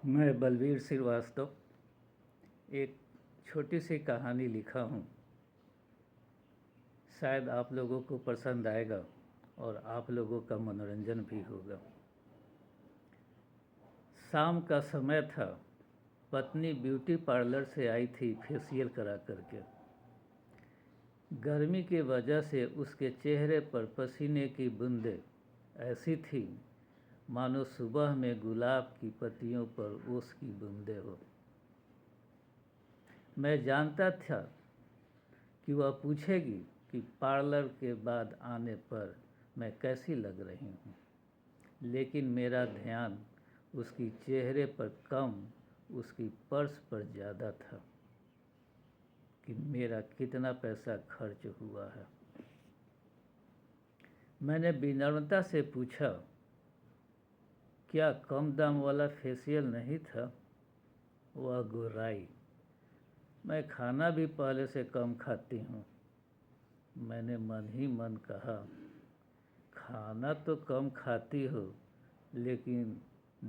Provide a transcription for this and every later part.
मैं बलवीर श्रीवास्तव एक छोटी सी कहानी लिखा हूँ। शायद आप लोगों को पसंद आएगा और आप लोगों का मनोरंजन भी होगा। शाम का समय था। पत्नी ब्यूटी पार्लर से आई थी फेशियल करा करके। गर्मी की वजह से उसके चेहरे पर पसीने की बूंदें ऐसी थी मानो सुबह में गुलाब की पत्तियों पर ओस की बूंदें हो। मैं जानता था कि वह पूछेगी कि पार्लर के बाद आने पर मैं कैसी लग रही हूँ, लेकिन मेरा ध्यान उसकी चेहरे पर कम उसकी पर्स पर ज़्यादा था कि मेरा कितना पैसा खर्च हुआ है। मैंने विनम्रता से पूछा, क्या कम दाम वाला फेशियल नहीं था? वह गुर्राई, मैं खाना भी पहले से कम खाती हूँ। मैंने मन ही मन कहा, खाना तो कम खाती हो लेकिन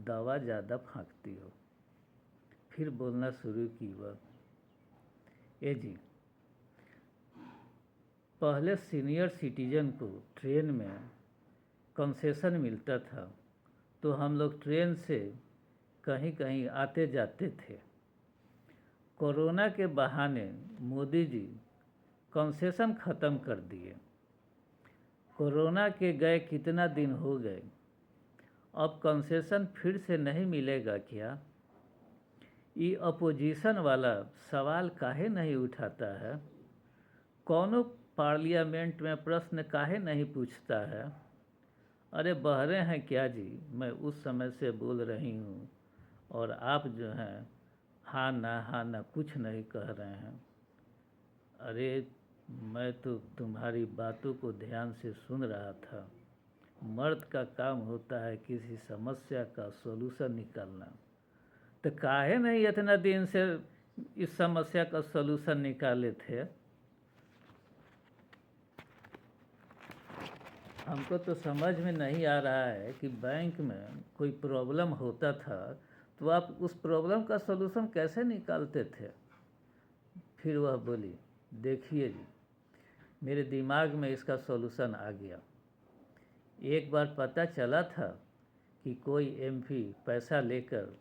दवा ज़्यादा फाँकती हो। फिर बोलना शुरू की वह, ए जी, पहले सीनियर सिटीजन को ट्रेन में कंसेशन मिलता था तो हम लोग ट्रेन से कहीं कहीं आते जाते थे। कोरोना के बहाने मोदी जी कंसेशन ख़त्म कर दिए। कोरोना के गए कितना दिन हो गए, अब कंसेशन फिर से नहीं मिलेगा क्या? ये अपोजिशन वाला सवाल काहे नहीं उठाता है? कौनो पार्लियामेंट में प्रश्न काहे नहीं पूछता है? अरे बहरे हैं क्या जी, मैं उस समय से बोल रही हूँ और आप जो हैं हाँ ना कुछ नहीं कह रहे हैं। अरे मैं तो तुम्हारी बातों को ध्यान से सुन रहा था। मर्द का काम होता है किसी समस्या का सॉल्यूशन निकालना, तो काहे नहीं इतना दिन से इस समस्या का सॉल्यूशन निकाले थे? हमको तो समझ में नहीं आ रहा है कि बैंक में कोई प्रॉब्लम होता था तो आप उस प्रॉब्लम का सॉल्यूशन कैसे निकालते थे? फिर वह बोली, देखिए जी, मेरे दिमाग में इसका सॉल्यूशन आ गया। एक बार पता चला था कि कोई एमपी पैसा लेकर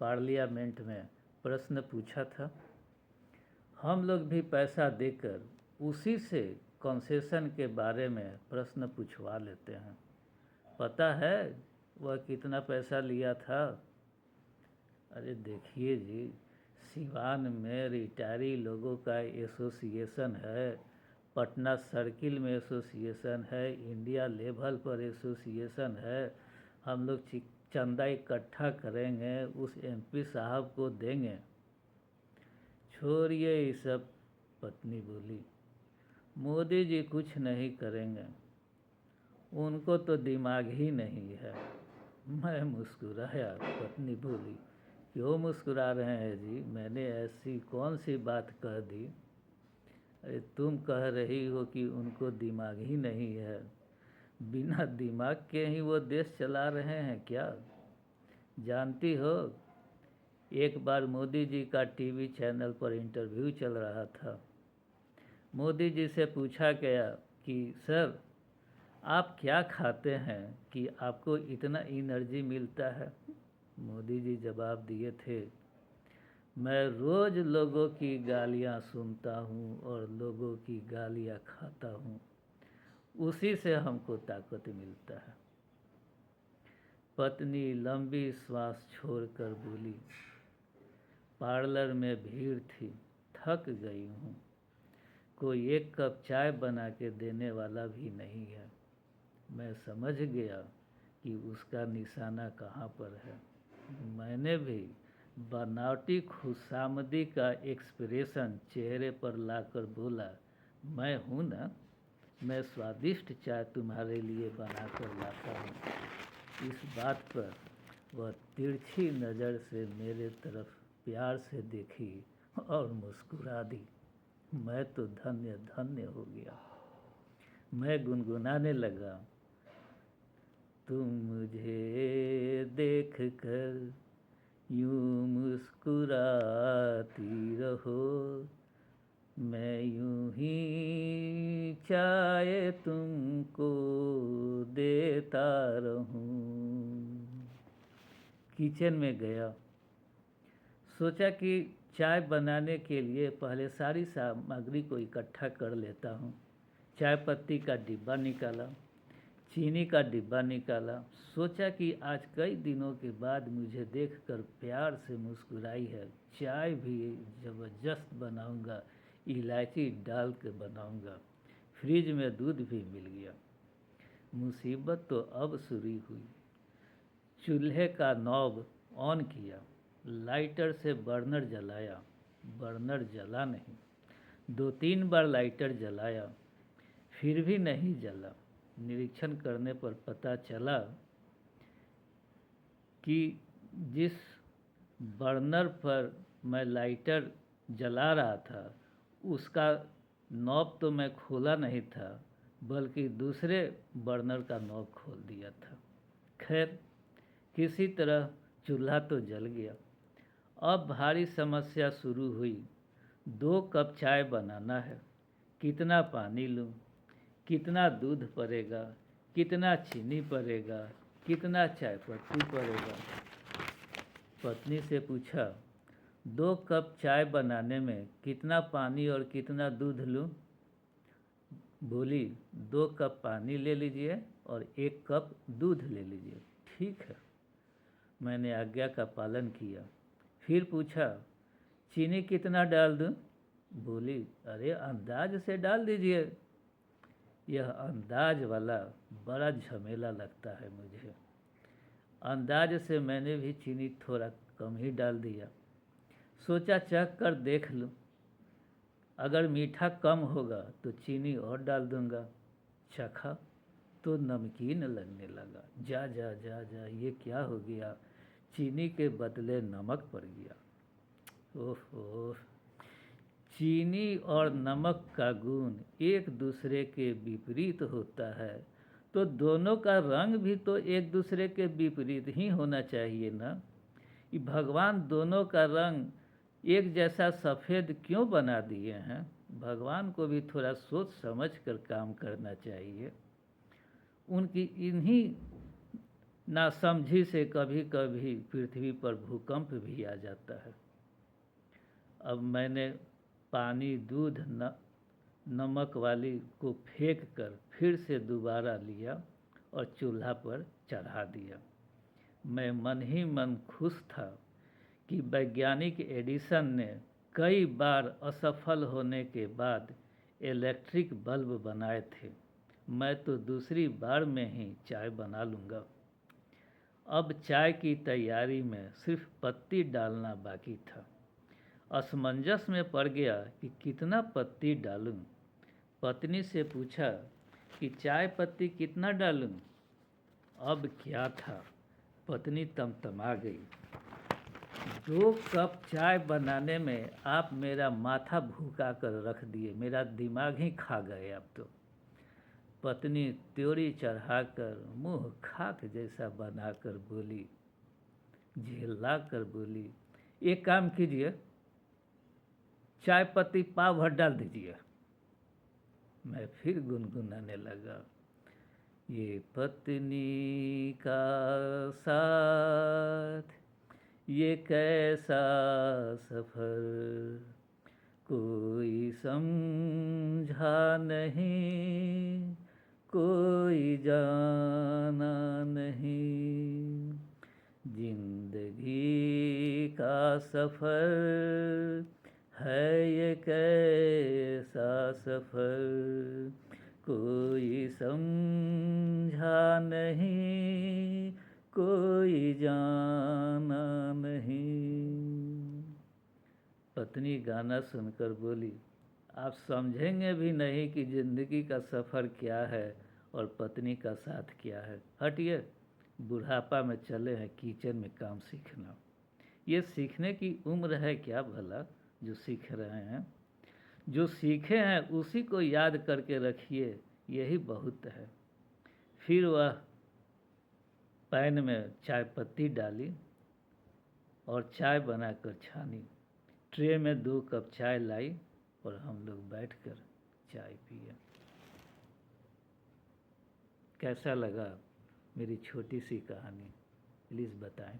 पार्लियामेंट में प्रश्न पूछा था। हम लोग भी पैसा देकर उसी से कंसेशन के बारे में प्रश्न पूछवा लेते हैं। पता है वह कितना पैसा लिया था? अरे देखिए जी, सिवान में रिटायरी लोगों का एसोसिएशन है, पटना सर्किल में एसोसिएशन है, इंडिया लेवल पर एसोसिएशन है। हम लोग चंदा इकट्ठा करेंगे, उस एमपी साहब को देंगे। छोड़िए ये सब, पत्नी बोली, मोदी जी कुछ नहीं करेंगे, उनको तो दिमाग ही नहीं है। मैं मुस्कुराया। पत्नी बोली, क्यों मुस्कुरा रहे हैं जी, मैंने ऐसी कौन सी बात कह दी? अरे तुम कह रही हो कि उनको दिमाग ही नहीं है, बिना दिमाग के ही वो देश चला रहे हैं क्या? जानती हो, एक बार मोदी जी का टीवी चैनल पर इंटरव्यू चल रहा था। मोदी जी से पूछा गया कि सर, आप क्या खाते हैं कि आपको इतना एनर्जी मिलता है? मोदी जी जवाब दिए थे, मैं रोज़ लोगों की गालियाँ सुनता हूँ और लोगों की गालियाँ खाता हूँ, उसी से हमको ताकत मिलता है। पत्नी लंबी श्वास छोड़कर बोली, पार्लर में भीड़ थी, थक गई हूँ, कोई एक कप चाय बना के देने वाला भी नहीं है। मैं समझ गया कि उसका निशाना कहाँ पर है। मैंने भी बनावटी खुशामदी का एक्सप्रेशन चेहरे पर लाकर बोला, मैं हूँ ना, मैं स्वादिष्ट चाय तुम्हारे लिए बना कर लाता हूँ। इस बात पर वह तिरछी नज़र से मेरे तरफ प्यार से देखी और मुस्कुरा दी। मैं तो धन्य धन्य हो गया। मैं गुनगुनाने लगा, तुम मुझे देख कर यूं मुस्कुराती रहो, मैं यूं ही चाय तुमको देता रहूं। किचन में गया, सोचा कि चाय बनाने के लिए पहले सारी सामग्री को इकट्ठा कर लेता हूँ। चाय पत्ती का डिब्बा निकाला, चीनी का डिब्बा निकाला। सोचा कि आज कई दिनों के बाद मुझे देखकर प्यार से मुस्कुराई है, चाय भी ज़बरदस्त बनाऊंगा, इलायची डाल के बनाऊंगा। फ्रिज में दूध भी मिल गया। मुसीबत तो अब शुरू हुई। चूल्हे का नॉब ऑन किया, लाइटर से बर्नर जलाया, बर्नर जला नहीं। 2-3 बार लाइटर जलाया, फिर भी नहीं जला। निरीक्षण करने पर पता चला कि जिस बर्नर पर मैं लाइटर जला रहा था उसका नॉब तो मैं खोला नहीं था, बल्कि दूसरे बर्नर का नॉब खोल दिया था। खैर, किसी तरह चूल्हा तो जल गया। अब भारी समस्या शुरू हुई। 2 कप चाय बनाना है, कितना पानी लूँ, कितना दूध पड़ेगा, कितना चीनी पड़ेगा, कितना चाय पत्ती पड़ेगा। पत्नी से पूछा, 2 कप चाय बनाने में कितना पानी और कितना दूध लूँ? बोली, 2 कप पानी ले लीजिए और 1 कप दूध ले लीजिए। ठीक है, मैंने आज्ञा का पालन किया। फिर पूछा, चीनी कितना डाल दूँ? बोली, अरे अंदाज से डाल दीजिए। यह अंदाज वाला बड़ा झमेला लगता है मुझे। अंदाज से मैंने भी चीनी थोड़ा कम ही डाल दिया। सोचा चख कर देख लूँ, अगर मीठा कम होगा तो चीनी और डाल दूँगा। चखा तो नमकीन लगने लगा। जा जा जा जा, ये क्या हो गया? चीनी के बदले नमक पड़ गया। ओह, चीनी और नमक का गुण एक दूसरे के विपरीत होता है, तो दोनों का रंग भी तो एक दूसरे के विपरीत ही होना चाहिए ना। ये भगवान दोनों का रंग एक जैसा सफ़ेद क्यों बना दिए हैं? भगवान को भी थोड़ा सोच समझ कर काम करना चाहिए। उनकी इन्हीं नासमझी से कभी कभी पृथ्वी पर भूकंप भी आ जाता है। अब मैंने पानी, दूध, नमक वाली को फेंक कर फिर से दोबारा लिया और चूल्हा पर चढ़ा दिया। मैं मन ही मन खुश था कि वैज्ञानिक एडिसन ने कई बार असफल होने के बाद इलेक्ट्रिक बल्ब बनाए थे। मैं तो दूसरी बार में ही चाय बना लूँगा। अब चाय की तैयारी में सिर्फ पत्ती डालना बाकी था। असमंजस में पड़ गया कि कितना पत्ती डालूं। पत्नी से पूछा कि चाय पत्ती कितना डालूं? अब क्या था, पत्नी तमतमा गई। 2 कप चाय बनाने में आप मेरा माथा भूका कर रख दिए, मेरा दिमाग ही खा गए आप तो। पत्नी त्योरी चढ़ाकर मुंह खाक जैसा बनाकर बोली, झेला कर बोली, एक काम कीजिए, चाय पत्ती पाव भर डाल दीजिए। मैं फिर गुनगुनाने लगा, ये पत्नी का साथ, ये कैसा सफ़र, कोई समझा नहीं, कोई जाना नहीं। जिंदगी का सफ़र है ये कैसा सफ़र, कोई समझा नहीं, कोई जाना नहीं। पत्नी गाना सुनकर बोली, आप समझेंगे भी नहीं कि ज़िंदगी का सफ़र क्या है और पत्नी का साथ क्या है। हटिए, बुढ़ापा में चले हैं किचन में काम सीखना। ये सीखने की उम्र है क्या भला जो सीख रहे हैं? जो सीखे हैं उसी को याद करके रखिए, यही बहुत है। फिर वह पैन में चाय पत्ती डाली, और चाय बनाकर छानी। ट्रे में 2 कप चाय लाई और हम लोग बैठकर चाय पिए। कैसा लगा मेरी छोटी सी कहानी, प्लीज़ बताएं।